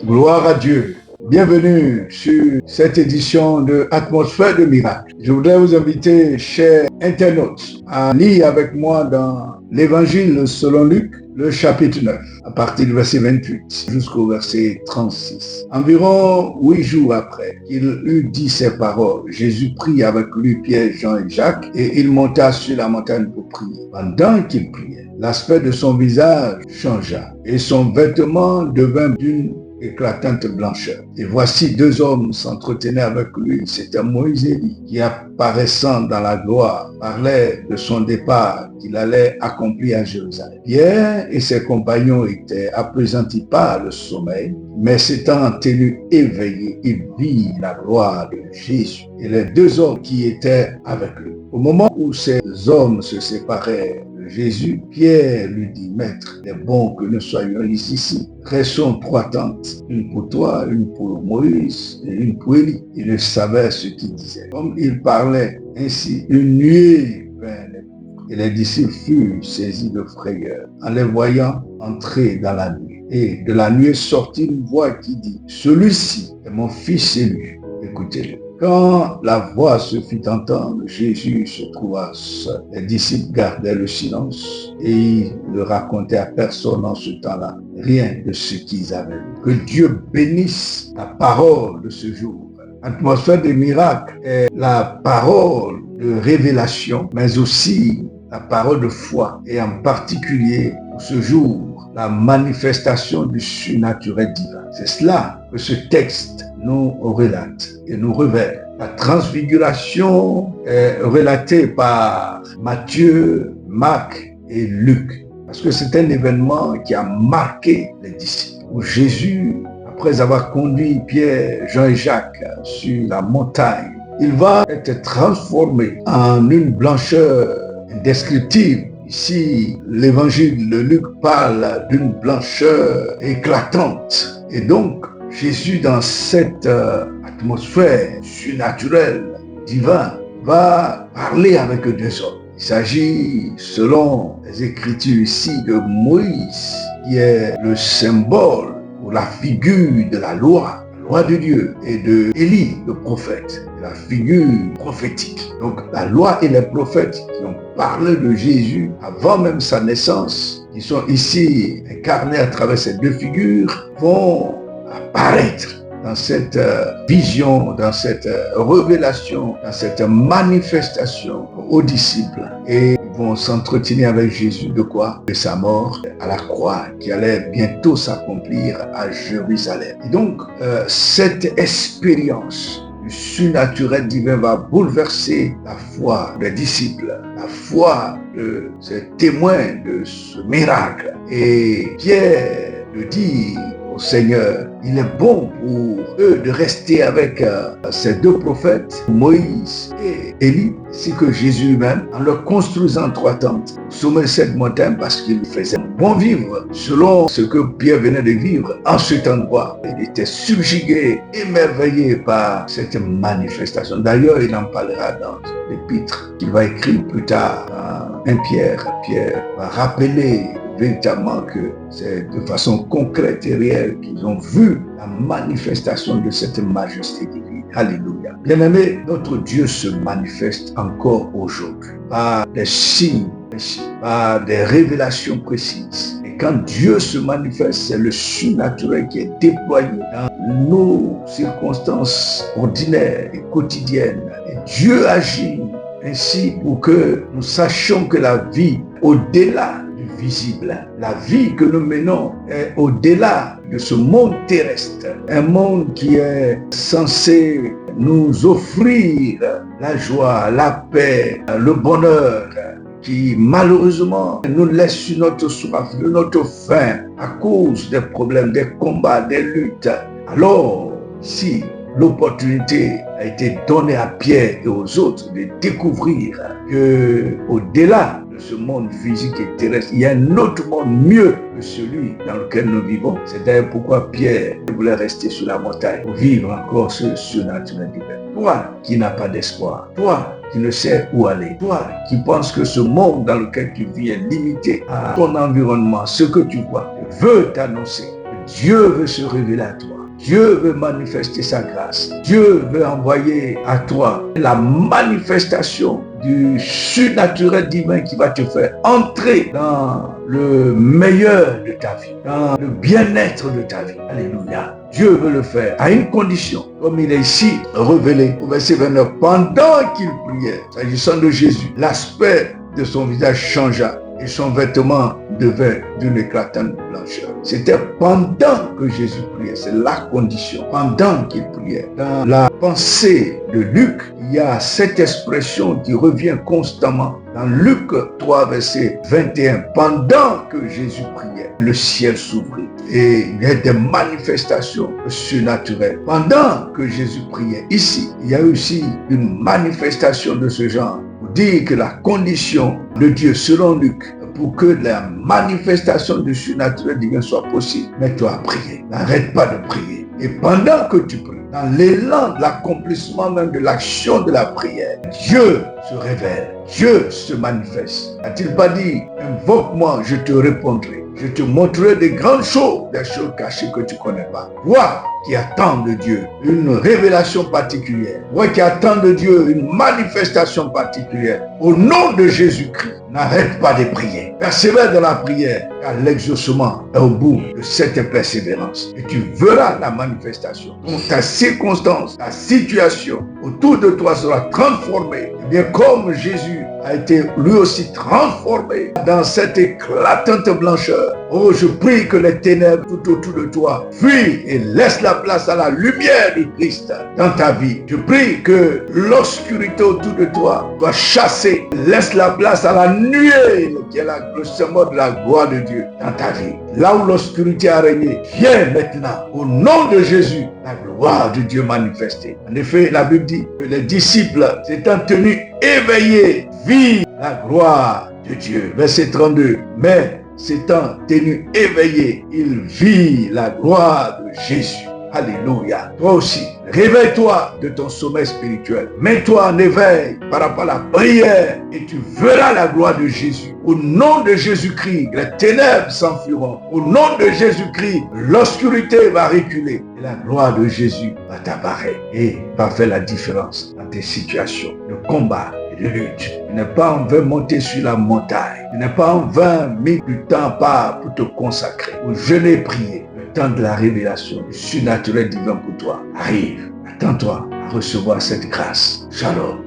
Gloire à Dieu. Bienvenue sur cette édition de Atmosphère de miracle. Je voudrais vous inviter, chers internautes, à lire avec moi dans l'Évangile selon Luc, le chapitre 9, à partir du verset 28 jusqu'au verset 36. Environ 8 jours après qu'il eut dit ces paroles, Jésus prit avec lui Pierre, Jean et Jacques et il monta sur la montagne pour prier. Pendant qu'il priait, l'aspect de son visage changea et son vêtement devint d'une éclatante blancheur. Et voici deux hommes s'entretenaient avec lui. C'était Moïse et Élie qui, apparaissant dans la gloire, parlaient de son départ qu'il allait accomplir à Jérusalem. Pierre et ses compagnons étaient appesantis par le sommeil, mais s'étant tenus éveillés, ils virent la gloire de Jésus et les deux hommes qui étaient avec lui. Au moment où ces hommes se séparaient de Jésus, Pierre lui dit: Maître, il est bon que nous soyons ici. Restons 3 tentes, une pour toi, une pour Moïse et une pour Élie. Il ne savait ce qu'il disait. Comme il parlait ainsi, une nuée vint les couvrir. Et les disciples furent saisis de frayeur en les voyant entrer dans la nuée. Et de la nuée sortit une voix qui dit: Celui-ci est mon fils élu, écoutez-le. Quand la voix se fit entendre, Jésus se trouva seul. Les disciples gardaient le silence et ils ne racontaient à personne en ce temps-là rien de ce qu'ils avaient vu. Que Dieu bénisse la parole de ce jour. Atmosphère des miracles est la parole de révélation, mais aussi la parole de foi, et en particulier pour ce jour, la manifestation du surnaturel divin. C'est cela que ce texte nous relate et nous révèle. La transfiguration est relatée par Matthieu, Marc et Luc, parce que c'est un événement qui a marqué les disciples, où Jésus, après avoir conduit Pierre, Jean et Jacques sur la montagne, il va être transformé en une blancheur indescriptible. Ici, l'évangile de Luc parle d'une blancheur éclatante. Et donc, Jésus, dans cette atmosphère surnaturelle, divine, va parler avec deux hommes. Il s'agit, selon les Écritures ici, de Moïse, qui est le symbole ou la figure de la loi de Dieu, et de Élie, le prophète, la figure prophétique. Donc, la loi et les prophètes qui ont parlé de Jésus avant même sa naissance, qui sont ici incarnés à travers ces deux figures, vont apparaître dans cette vision, dans cette révélation, dans cette manifestation aux disciples, et ils vont s'entretenir avec Jésus de quoi? De sa mort à la croix qui allait bientôt s'accomplir à Jérusalem. Et donc cette expérience du surnaturel divin va bouleverser la foi des disciples, la foi de ces témoins de ce miracle. Et Pierre le dit au Seigneur: il est bon pour eux de rester avec ces deux prophètes, Moïse et Élie, ainsi que Jésus lui-même, en leur construisant 3 tentes au sommet de cette montagne, parce qu'il faisait bon vivre selon ce que Pierre venait de vivre en cet endroit. Il était subjugué, émerveillé par cette manifestation. D'ailleurs, il en parlera dans l'épître qu'il va écrire plus tard dans 1 Pierre. Pierre va rappeler véritablement que c'est de façon concrète et réelle qu'ils ont vu la manifestation de cette majesté divine. Alléluia. Bien-aimés, notre Dieu se manifeste encore aujourd'hui par des signes précis, par des révélations précises. Et quand Dieu se manifeste, c'est le surnaturel qui est déployé dans nos circonstances ordinaires et quotidiennes. Et Dieu agit ainsi pour que nous sachions que la vie au-delà visible, la vie que nous menons est au-delà de ce monde terrestre, un monde qui est censé nous offrir la joie, la paix, le bonheur, qui malheureusement nous laisse sur notre soif, sur notre faim, à cause des problèmes, des combats, des luttes. Alors, si l'opportunité a été donnée à Pierre et aux autres de découvrir que au-delà de ce monde physique et terrestre, il y a un autre monde mieux que celui dans lequel nous vivons. C'est d'ailleurs pourquoi Pierre voulait rester sur la montagne pour vivre encore ce surnaturel divin. Toi qui n'as pas d'espoir, toi qui ne sais où aller, toi qui penses que ce monde dans lequel tu vis est limité à ton environnement, ce que tu vois, je veux t'annoncer Dieu veut se révéler à toi. Dieu veut manifester sa grâce. Dieu veut envoyer à toi la manifestation du surnaturel divin qui va te faire entrer dans le meilleur de ta vie, dans le bien-être de ta vie. Alléluia. Dieu veut le faire à une condition, comme il est ici révélé au verset 29. Pendant qu'il priait, s'agissant de Jésus, l'aspect de son visage changea et son vêtement devint d'une éclatante blancheur. C'était pendant que Jésus priait, c'est la condition. Pendant qu'il priait. Dans la pensée de Luc, il y a cette expression qui revient constamment. Dans Luc 3, verset 21, pendant que Jésus priait, le ciel s'ouvrit et il y a des manifestations surnaturelles. Pendant que Jésus priait, ici, il y a aussi une manifestation de ce genre. Pour dire que la condition de Dieu, selon Luc, pour que la manifestation du surnaturel divin soit possible, mets-toi à prier. N'arrête pas de prier. Et pendant que tu pries, dans l'élan de l'accomplissement même de l'action de la prière, Dieu se révèle, Dieu se manifeste. A-t-il pas dit, invoque-moi, je te répondrai. Je te montrerai des grandes choses, des choses cachées que tu ne connais pas. Toi qui attends de Dieu une révélation particulière, toi qui attends de Dieu une manifestation particulière, au nom de Jésus-Christ, n'arrête pas de prier. Persévère dans la prière, car l'exaucement est au bout de cette persévérance. Et tu verras la manifestation. Donc ta circonstance, ta situation autour de toi sera transformée. Et bien comme Jésus a été lui aussi transformé dans cette éclatante blancheur. Oh, je prie que les ténèbres tout autour de toi fuient et laissent la place à la lumière de Christ dans ta vie. Je prie que l'obscurité autour de toi soit chassée. Laisse la place à la nuée qui est le symbole de la gloire de Dieu dans ta vie. Là où l'obscurité a régné, viens maintenant au nom de Jésus la gloire de Dieu manifestée. En effet, la Bible dit que les disciples s'étant tenus éveillés virent la gloire de Dieu. Verset 32. Mais s'étant tenus éveillés, ils virent la gloire de Jésus. Alléluia. Toi aussi, réveille-toi de ton sommeil spirituel. Mets-toi en éveil par rapport à la prière et tu verras la gloire de Jésus. Au nom de Jésus-Christ, les ténèbres s'enfuiront. Au nom de Jésus-Christ, l'obscurité va reculer. Et la gloire de Jésus va t'apparaître et va faire la différence dans tes situations de combat et de lutte. Tu n'es pas en vain monté sur la montagne. Tu n'es pas en vain mis du temps part pour te consacrer, pour jeûner et prier. Le temps de la révélation, du surnaturel divin pour toi arrive. Attends-toi à recevoir cette grâce. Shalom.